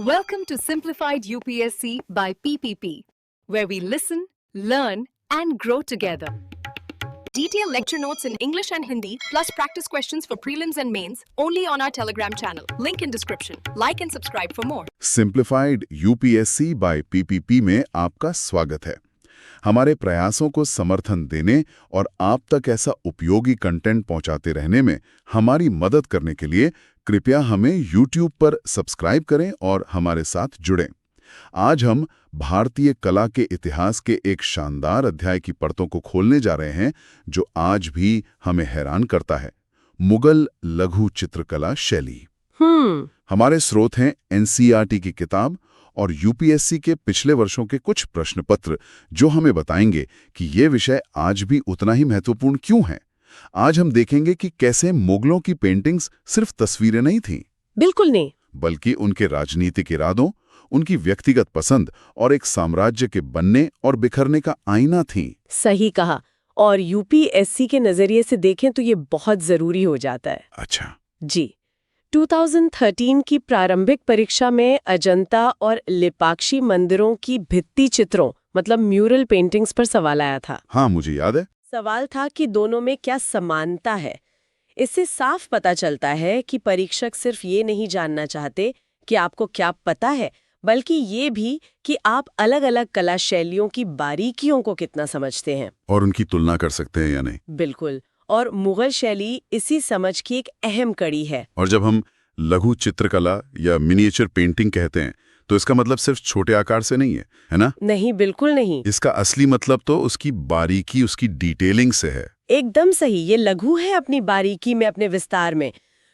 Welcome to Simplified UPSC by PPP, where we listen, learn, and grow together. Detailed lecture notes in English and Hindi, plus practice questions for prelims and mains, only on our Telegram channel. Link in description. Like and subscribe for more. Simplified UPSC by PPP में आपका स्वागत है। हमारे प्रयासों को समर्थन देने और आप तक ऐसा उपयोगी कंटेंट पहुंचाते रहने में हमारी मदद करने के लिए कृपया हमें YouTube पर सब्सक्राइब करें और हमारे साथ जुड़ें। आज हम भारतीय कला के इतिहास के एक शानदार अध्याय की परतों को खोलने जा रहे हैं जो आज भी हमें हैरान करता है, मुगल लघु चित्रकला शैली। हमारे स्रोत हैं एनसीईआरटी की किताब और यूपीएससी के पिछले वर्षों के कुछ प्रश्न पत्र जो हमें बताएंगे कि ये विषय आज भी उतना ही महत्वपूर्ण क्यों है। आज हम देखेंगे कि कैसे मुगलों की पेंटिंग्स सिर्फ तस्वीरें नहीं थीं, बिल्कुल नहीं, बल्कि उनके राजनीतिक इरादों, उनकी व्यक्तिगत पसंद और एक साम्राज्य के बनने और बिखरने का आईना थीं। सही कहा। और यूपीएससी के नजरिए से देखें तो ये बहुत जरूरी हो जाता है। अच्छा जी, 2013 की प्रारंभिक परीक्षा में अजंता और लेपाक्षी मंदिरों की भित्ति चित्रों मतलब म्यूरल पेंटिंग्स पर सवाल आया था। हाँ, मुझे याद है। सवाल था कि दोनों में क्या समानता है। इससे साफ पता चलता है कि परीक्षक सिर्फ ये नहीं जानना चाहते कि आपको क्या पता है, बल्कि ये भी कि आप अलग-अलग कला शैलियों की बारीकियों को कितना समझते हैं और उनकी तुलना कर सकते हैं या नहीं। बिल्कुल। और मुगल शैली इसी समझ की एक अहम कड़ी है। और जब हम लघु चित्रकला या मिनिएचर पेंटिंग कहते हैं तो इसका मतलब सिर्फ छोटे आकार से नहीं है ना? नहीं, बिल्कुल नहीं। इसका असली मतलब तो उसकी बारीकी, उसकी डिटेलिंग से है। एकदम सही। ये लघु है अपनी बारीकी में, अपने विस्तार में।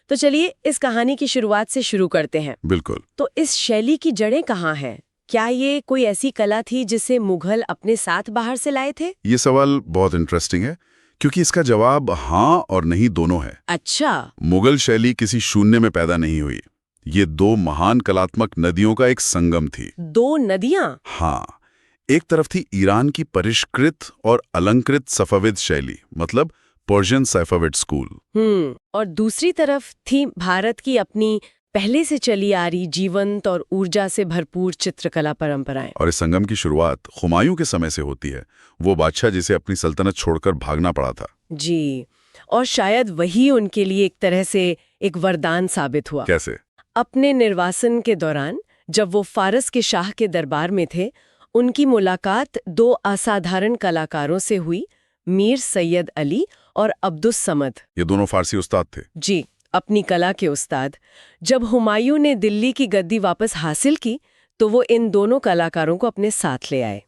तो चलिए इस कहानी की शुरुआत से शुरू करते हैं। बिल्कुल। तो इस शैली की जड़ें कहाँ हैं? क्या ये कोई ऐसी कला थी जिसे मुगल अपने साथ बाहर से लाए थे? ये सवाल बहुत इंटरेस्टिंग है क्योंकि इसका जवाब हाँ और नहीं दोनों है। अच्छा। मुगल शैली किसी शून्य में पैदा नहीं हुई। ये दो महान कलात्मक नदियों का एक संगम थी। दो नदियां? हाँ, एक तरफ थी ईरान की परिष्कृत और अलंकृत सफाविद शैली, मतलब पर्शियन सैफाविद स्कूल। और दूसरी तरफ थी भारत की अपनी पहले से चली आ रही जीवंत और ऊर्जा से भरपूर चित्रकला परंपराएं। और इस संगम की शुरुआत हुमायूं के समय से होती है, वो बादशाह जिसे अपनी सल्तनत छोड़कर भागना पड़ा था। जी, और शायद वही उनके लिए एक तरह से एक वरदान साबित हुआ। कैसे? अपने निर्वासन के दौरान जब वो फारस के शाह के दरबार में थे, उनकी मुलाकात दो असाधारण कलाकारों से हुई, मीर सैयद अली और अब्दुस समद। ये दोनों फारसी उस्ताद थे। जी, अपनी कला के उस्ताद। जब हुमायूं ने दिल्ली की गद्दी वापस हासिल की तो वो इन दोनों कलाकारों को अपने साथ ले आए।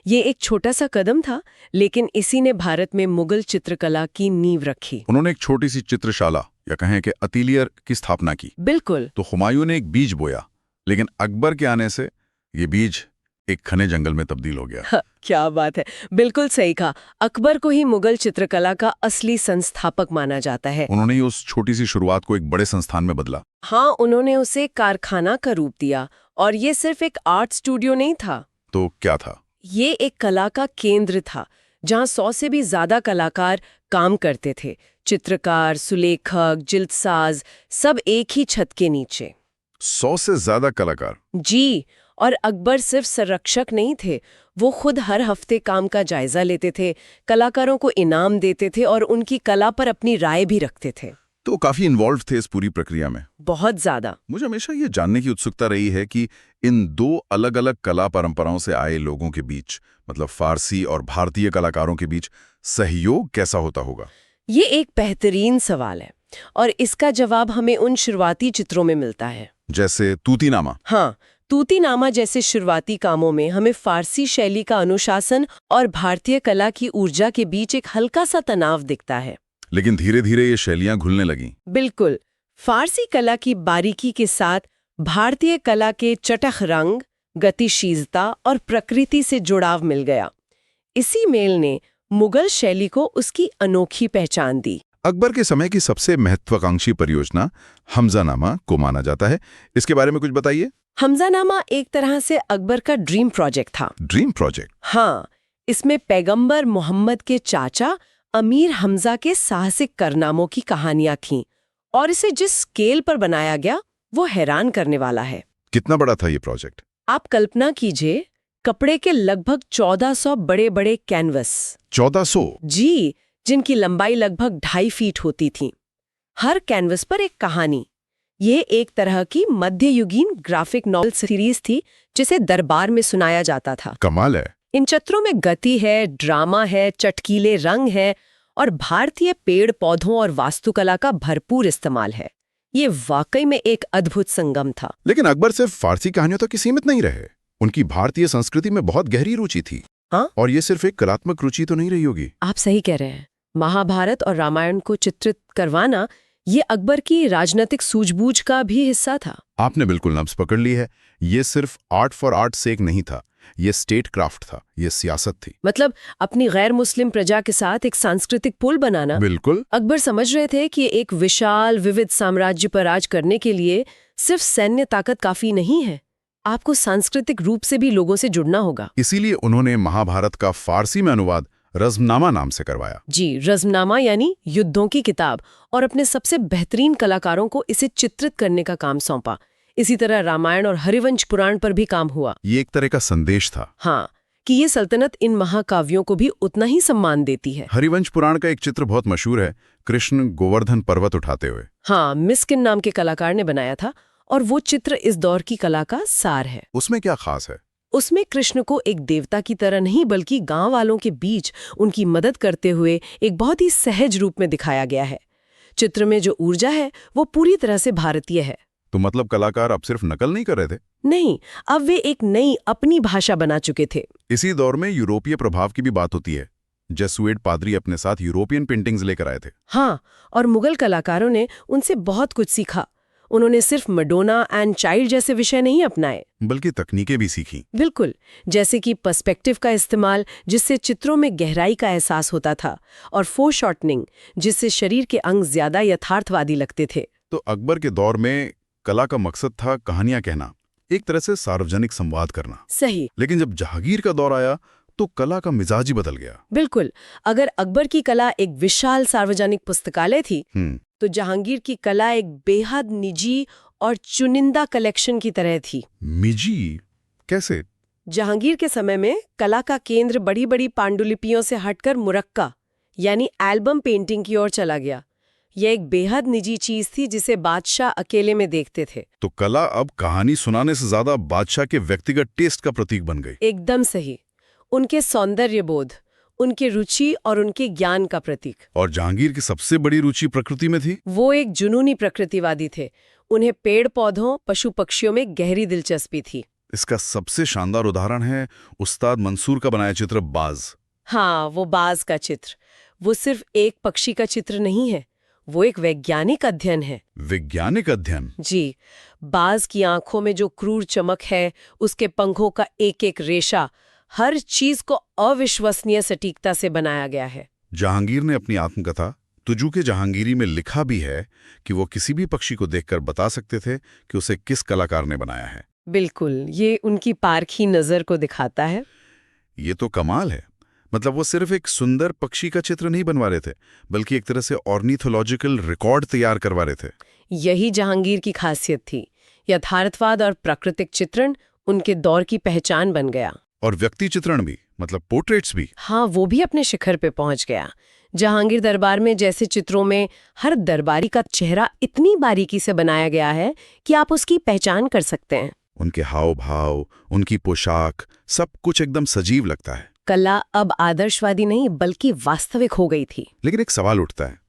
ये एक छोटा सा कदम था, लेकिन इसी ने भारत में मुगल चित्रकला की नींव रखी। उन्होंने एक छोटी सी चित्रशाला या कहें कि अतिलियर की स्थापना की। बिल्कुल। तो हुमायूं ने एक बीज बोया, लेकिन अकबर के आने से ये बीज एक घने जंगल में तब्दील हो गया। क्या बात है, बिल्कुल सही कहा। अकबर को ही मुगल चित्रकला का असली संस्थापक माना जाता है। उन्होंने ही उस छोटी सी शुरुआत को एक बड़े संस्थान में बदला। हाँ, उन्होंने उसे कारखाना का रूप दिया। और ये सिर्फ एक आर्ट स्टूडियो नहीं था। तो क्या था? ये एक कला का केंद्र था जहाँ 100 से भी ज्यादा कलाकार काम करते थे। चित्रकार, सुलेखक, जिल्दसाज, सब एक ही छत के नीचे। 100 से ज्यादा कलाकार? जी, और अकबर सिर्फ संरक्षक नहीं थे, वो खुद हर हफ्ते काम का जायजा लेते थे, कलाकारों को इनाम देते थे और उनकी कला पर अपनी राय भी रखते थे। तो काफी इन्वॉल्व थे इस पूरी प्रक्रिया में। बहुत ज्यादा। मुझे हमेशा ये जानने की उत्सुकता रही है कि इन दो अलग अलग कला परंपराओं से आए लोगों के बीच, मतलब फारसी और भारतीय कलाकारों के बीच सहयोग कैसा होता होगा। ये एक बेहतरीन सवाल है और इसका जवाब हमें उन शुरुआती चित्रों में मिलता है, जैसे तूतीनामा। हाँ, तूतीनामा जैसे शुरुआती कामों में हमें फारसी शैली का अनुशासन और भारतीय कला की ऊर्जा के बीच एक हल्का सा तनाव दिखता है। लेकिन धीरे धीरे ये शैलियां घुलने लगीं। बिल्कुल। फारसी कला की बारीकी के साथ भारतीय कला के चटख रंग, गतिशीलता और प्रकृति से जुड़ाव मिल गया। इसी मेल ने मुगल शैली को उसकी अनोखी पहचान दी। अकबर के समय की सबसे महत्वाकांक्षी परियोजना हमजानामा को माना जाता है। इसके बारे में कुछ बताइए। हमजानामा एक तरह से अकबर का ड्रीम प्रोजेक्ट था। Dream project? हाँ, इसमें पैगंबर मोहम्मद के चाचा अमीर हमजा के साहसिक कारनामों की कहानियां थीं और इसे जिस स्केल पर बनाया गया वो हैरान करने वाला है। कितना बड़ा था ये प्रोजेक्ट? आप कल्पना कीजिए, कपड़े के लगभग 1400 बड़े-बड़े कैनवस। 1400? जी, जिनकी लंबाई लगभग 2.5 फीट होती थी। हर कैनवस पर एक कहानी। ये एक तरह की मध्ययुगीन ग्राफिक नॉवेल सीरीज थी जिसे दरबार में सुनाया जाता था। कमाल है। इन चित्रों में गति है, ड्रामा है, चटकीले रंग है और भारतीय पेड़ पौधों और वास्तुकला का भरपूर इस्तेमाल है। ये वाकई में एक अद्भुत संगम था। लेकिन अकबर सिर्फ फारसी कहानियों तक ही सीमित नहीं रहे। उनकी भारतीय संस्कृति में बहुत गहरी रुचि थी। हाँ? और ये सिर्फ एक कलात्मक रुचि तो नहीं रही होगी। आप सही कह रहे हैं। महाभारत और रामायण को चित्रित करवाना ये अकबर की राजनीतिक सूझबूझ का भी हिस्सा था। आपने बिल्कुल नब्ज पकड़ ली है। ये सिर्फ आर्ट फॉर आर्ट सेक नहीं था, ये स्टेट क्राफ्ट था, ये सियासत थी। मतलब अपनी गैर मुस्लिम प्रजा के साथ एक सांस्कृतिक पुल बनाना। बिल्कुल। अकबर समझ रहे थे कि एक विशाल विविध साम्राज्य पर राज करने के लिए सिर्फ सैन्य ताकत काफी नहीं है, आपको सांस्कृतिक रूप से भी लोगों से जुड़ना होगा। इसीलिए उन्होंने महाभारत का फारसी में अनुवाद रज़्मनामा नाम से करवाया। जी, रज़्मनामा यानी युद्धों की किताब, और अपने सबसे बेहतरीन कलाकारों को इसे चित्रित करने का काम सौंपा। इसी तरह रामायण और हरिवंश पुराण पर भी काम हुआ। ये एक तरह का संदेश था। हाँ, कि ये सल्तनत इन महाकाव्यों को भी उतना ही सम्मान देती है। हरिवंश पुराण का एक चित्र बहुत मशहूर है, कृष्ण गोवर्धन पर्वत उठाते हुए। हाँ, मिस्किन नाम के कलाकार ने बनाया था और वो चित्र इस दौर की कला का सार है। उसमें क्या खास है? उसमें कृष्ण को एक देवता की तरह नहीं बल्कि गांव वालों के बीच उनकी मदद करते हुए एक बहुत ही सहज रूप में दिखाया गया है। चित्र में जो ऊर्जा है वो पूरी तरह से भारतीय है। तो मतलब कलाकार अब सिर्फ नकल नहीं कर रहे थे? नहीं, अब वे एक नई अपनी भाषा बना चुके थे। इसी दौर में यूरोपीय प्रभाव की भी बात होती है। जेसुइट पादरी अपने साथ यूरोपियन पेंटिंग्स लेकर आए थे। हाँ, और मुगल कलाकारों ने उनसे बहुत कुछ सीखा। उन्होंने सिर्फ मडोना एंड चाइल्ड जैसे विषय नहीं अपनाए, बल्कि तकनीकें भी सीखी। बिल्कुल, जैसे कि पर्सपेक्टिव का इस्तेमाल, जिससे चित्रों में गहराई का एहसास होता था, और फोरशॉर्टनिंग, जिससे शरीर के अंग ज्यादा यथार्थवादी लगते थे। तो अकबर के दौर में कला का मकसद था कहानियां कहना, एक तरह से सार्वजनिक संवाद करना। सही। लेकिन जब जहांगीर का दौर आया तो कला का मिजाज ही बदल गया। बिल्कुल, अगर अकबर की कला एक विशाल सार्वजनिक पुस्तकालय थी, तो जहांगीर की कला एक बेहद निजी और चुनिंदा कलेक्शन की तरह थी। निजी कैसे? जहांगीर के समय में कला का केंद्र बड़ी बड़ी पांडुलिपियों से हटकर मुरक्का यानी एल्बम पेंटिंग की ओर चला गया। यह एक बेहद निजी चीज थी जिसे बादशाह अकेले में देखते थे। तो कला अब कहानी सुनाने से ज्यादा बादशाह के व्यक्तिगत टेस्ट का प्रतीक बन गई। एकदम सही, उनके सौंदर्य बोध, उनके रुचि और उनके ज्ञान का प्रतीक। और जहांगीर की सबसे बड़ी रुचि प्रकृति में थी। वो एक जुनूनी प्रकृतिवादी थे। उन्हें पेड़ पौधों, पशु पक्षियों में गहरी दिलचस्पी थी। इसका सबसे शानदार उदाहरण है उस्ताद मंसूर का बनाया चित्र बाज। हाँ, वो बाज का चित्र, वो सिर्फ एक पक्षी का चित्र नहीं है, वो एक वैज्ञानिक अध्ययन है। वैज्ञानिक अध्ययन? जी, बाज की आंखों में जो क्रूर चमक है, उसके पंखों का एक एक रेशा, हर चीज को अविश्वसनीय सटीकता से बनाया गया है। जहांगीर ने अपनी आत्मकथा तुजू के जहांगीरी में लिखा भी है कि वो किसी भी पक्षी को देखकर बता सकते थे कि उसे किस कलाकार ने बनाया है। बिल्कुल, ये उनकी पारखी नजर को दिखाता है। ये तो कमाल है। मतलब वो सिर्फ एक सुंदर पक्षी का चित्र नहीं बनवा रहे थे, बल्कि एक तरह से ऑर्निथोलॉजिकल रिकॉर्ड तैयार करवा रहे थे। यही जहांगीर की खासियत थी। यथार्थवाद और प्राकृतिक चित्रण उनके दौर की पहचान बन गया। और व्यक्ति चित्रण भी, मतलब पोर्ट्रेट्स भी। हाँ, वो भी अपने शिखर पे पहुंच गया। जहांगीर दरबार में जैसे चित्रों में हर दरबारी का चेहरा इतनी बारीकी से बनाया गया है कि आप उसकी पहचान कर सकते हैं। उनके हाव भाव, उनकी पोशाक, सब कुछ एकदम सजीव लगता है। कला अब आदर्शवादी नहीं बल्कि वास्तविक हो गई थी। लेकिन एक सवाल उठता है,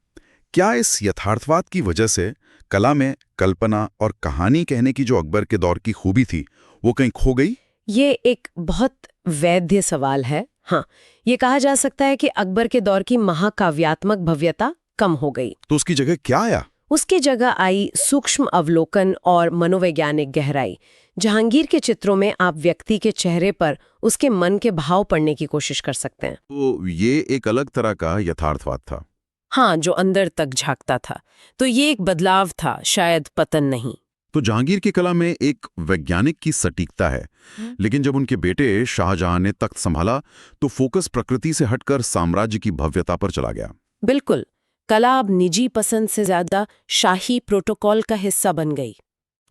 क्या इस यथार्थवाद की वजह से कला में कल्पना और कहानी कहने की जो अकबर के दौर की खूबी थी वो कहीं खो गई? ये एक बहुत वैध सवाल है। हाँ, ये कहा जा सकता है कि अकबर के दौर की महाकाव्यात्मक भव्यता कम हो गई। तो उसकी जगह क्या आया? उसकी जगह आई सूक्ष्म अवलोकन और मनोवैज्ञानिक गहराई। जहांगीर के चित्रों में आप व्यक्ति के चेहरे पर उसके मन के भाव पढ़ने की कोशिश कर सकते हैं। तो ये एक अलग तरह का यथार्थवाद था। हाँ, जो अंदर तक झांकता था। तो ये एक बदलाव था, शायद पतन नहीं। तो जहांगीर की कला में एक वैज्ञानिक की सटीकता है, लेकिन जब उनके बेटे शाहजहां ने तख्त संभाला तो फोकस प्रकृति से हटकर साम्राज्य की भव्यता पर चला गया। बिल्कुल, कला अब निजी पसंद से ज्यादा शाही प्रोटोकॉल का हिस्सा बन गई।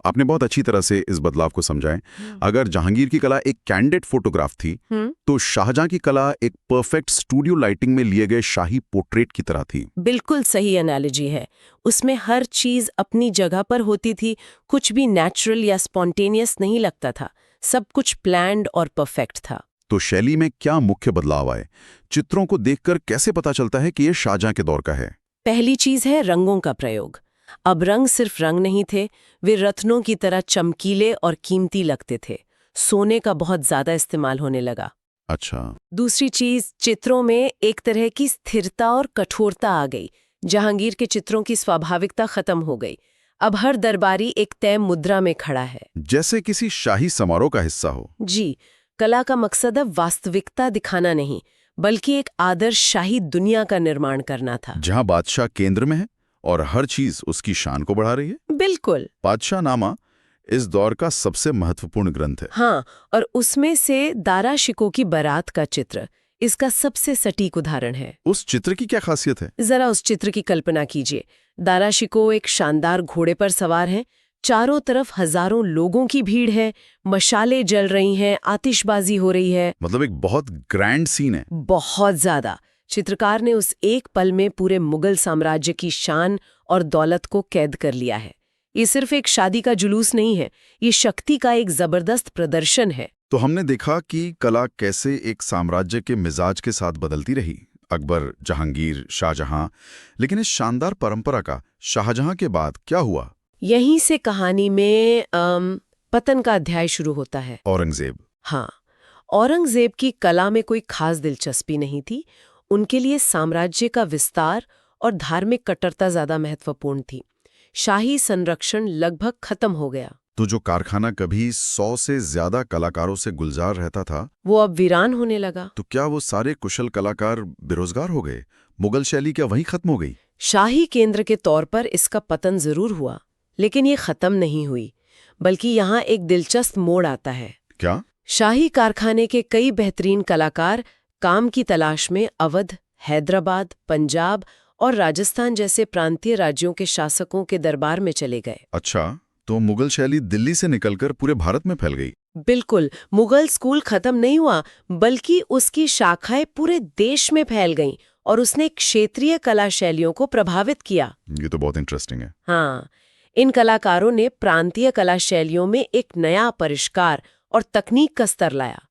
आपने बहुत अच्छी तरह से इस बदलाव को समझाएं। अगर जहांगीर की कला एक कैंडिड फोटोग्राफ थी, तो शाहजहां की कला एक परफेक्ट स्टूडियो लाइटिंग में लिए गए शाही पोर्ट्रेट की तरह थी। बिल्कुल सही एनालॉजी है। उसमें हर चीज अपनी जगह पर होती थी, कुछ भी नेचुरल या स्पॉन्टेनियस नहीं लगता था, सब कुछ प्लान्ड और परफेक्ट था। तो शैली में क्या मुख्य बदलाव आए? चित्रों को देखकर कैसे पता चलता है कि ये शाहजहां के दौर का है? पहली चीज है रंगों का प्रयोग। अब रंग सिर्फ रंग नहीं थे, वे रत्नों की तरह चमकीले और कीमती लगते थे। सोने का बहुत ज्यादा इस्तेमाल होने लगा। अच्छा। दूसरी चीज, चित्रों में एक तरह की स्थिरता और कठोरता आ गई। जहांगीर के चित्रों की स्वाभाविकता खत्म हो गई। अब हर दरबारी एक तय मुद्रा में खड़ा है, जैसे किसी शाही समारोह का हिस्सा हो। जी। कला का मकसद अब वास्तविकता दिखाना नहीं, बल्कि एक आदर्श शाही दुनिया का निर्माण करना था। जहां बादशाह केंद्र में है और हर चीज उसकी शान को बढ़ा रही है। बिल्कुल। बादशाहनामा इस दौर का सबसे महत्वपूर्ण ग्रंथ है। हाँ, और उसमें से दारा शिकोह की बारात का चित्र इसका सबसे सटीक उदाहरण है। उस चित्र की क्या खासियत है? जरा उस चित्र की कल्पना कीजिए। दारा शिकोह एक शानदार घोड़े पर सवार हैं, चारों तरफ हजारों लोगों की भीड़ है, मशालें जल रही हैं, आतिशबाजी हो रही है। मतलब एक बहुत ग्रैंड सीन है। बहुत ज्यादा। चित्रकार ने उस एक पल में पूरे मुगल साम्राज्य की शान और दौलत को कैद कर लिया है। ये सिर्फ एक शादी का जुलूस नहीं है, ये शक्ति का एक जबरदस्त प्रदर्शन है। तो हमने देखा कि कला कैसे एक साम्राज्य के मिजाज के साथ बदलती रही। अकबर, जहांगीर, शाहजहां। लेकिन इस शानदार परंपरा का शाहजहां के बाद क्या हुआ? यहीं से कहानी में पतन का अध्याय शुरू होता है। औरंगजेब। हाँ, औरंगजेब की कला में कोई खास दिलचस्पी नहीं थी। उनके लिए साम्राज्य का विस्तार और धार्मिक कट्टरता ज्यादा महत्वपूर्ण थी। शाही संरक्षण लगभग खत्म हो गया। तो जो कारखाना कभी 100 से ज्यादा कलाकारों से गुलजार रहता था, वो अब वीरान होने लगा। तो क्या वो सारे कुशल कलाकार बेरोजगार हो गए? मुगल शैली क्या वहीं खत्म हो गई? शाही केंद्र के तौर पर इसका पतन जरूर हुआ, लेकिन ये खत्म नहीं हुई, बल्कि यहाँ एक दिलचस्प मोड़ आता है। क्या? शाही कारखाने के कई बेहतरीन कलाकार काम की तलाश में अवध, हैदराबाद, पंजाब और राजस्थान जैसे प्रांतीय राज्यों के शासकों के दरबार में चले गए। अच्छा, तो मुगल शैली दिल्ली से निकलकर पूरे भारत में फैल गई। बिल्कुल, मुगल स्कूल खत्म नहीं हुआ, बल्कि उसकी शाखाएं पूरे देश में फैल गईं और उसने क्षेत्रीय कला शैलियों को प्रभावित किया। ये तो बहुत इंटरेस्टिंग है। हाँ, इन कलाकारों ने प्रांतीय कला शैलियों में एक नया परिष्कार और तकनीक का स्तर लाया।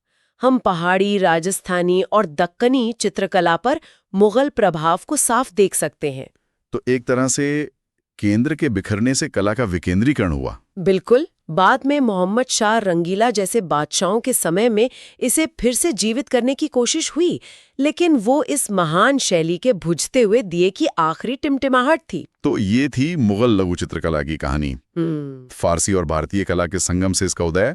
हम पहाड़ी, राजस्थानी और दक्कनी चित्रकला पर मुगल प्रभाव को साफ देख सकते हैं। तो एक तरह से केंद्र के बिखरने से कला का विकेंद्रीकरण हुआ। बिल्कुल। बाद में मोहम्मद शाह रंगीला जैसे बादशाहों के समय में इसे फिर से जीवित करने की कोशिश हुई, लेकिन वो इस महान शैली के बुझते हुए दिए की आखिरी टिमटिमाहट थी। तो ये थी मुगल लघु चित्रकला की कहानी। फारसी और भारतीय कला के संगम से इसका उदय,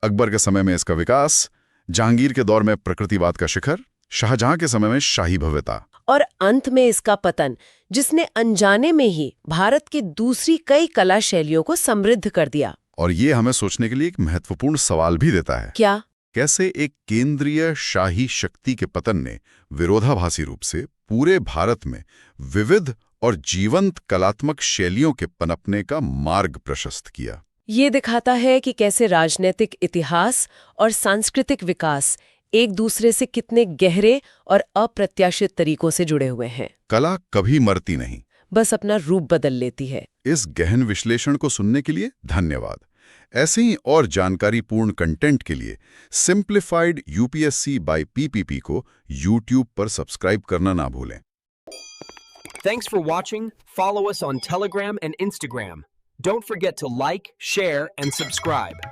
अकबर के समय में इसका विकास, जहांगीर के दौर में प्रकृतिवाद का शिखर, शाहजहां के समय में शाही भव्यता, और अंत में इसका पतन, जिसने अनजाने में ही भारत की दूसरी कई कला शैलियों को समृद्ध कर दिया। और ये हमें सोचने के लिए एक महत्वपूर्ण सवाल भी देता है। क्या? कैसे एक केंद्रीय शाही शक्ति के पतन ने विरोधाभासी रूप से पूरे भारत में विविध और जीवंत कलात्मक शैलियों के पनपने का मार्ग प्रशस्त किया। ये दिखाता है कि कैसे राजनीतिक इतिहास और सांस्कृतिक विकास एक दूसरे से कितने गहरे और अप्रत्याशित तरीकों से जुड़े हुए हैं। कला कभी मरती नहीं, बस अपना रूप बदल लेती है। इस गहन विश्लेषण को सुनने के लिए धन्यवाद। ऐसे ही और जानकारीपूर्ण कंटेंट के लिए सिंप्लीफाइड यूपीएससी बाय पीपीपी को YouTube पर सब्सक्राइब करना ना भूलें। Thanks for watching. Follow us on Telegram and Instagram. Don't forget to like, share, and subscribe.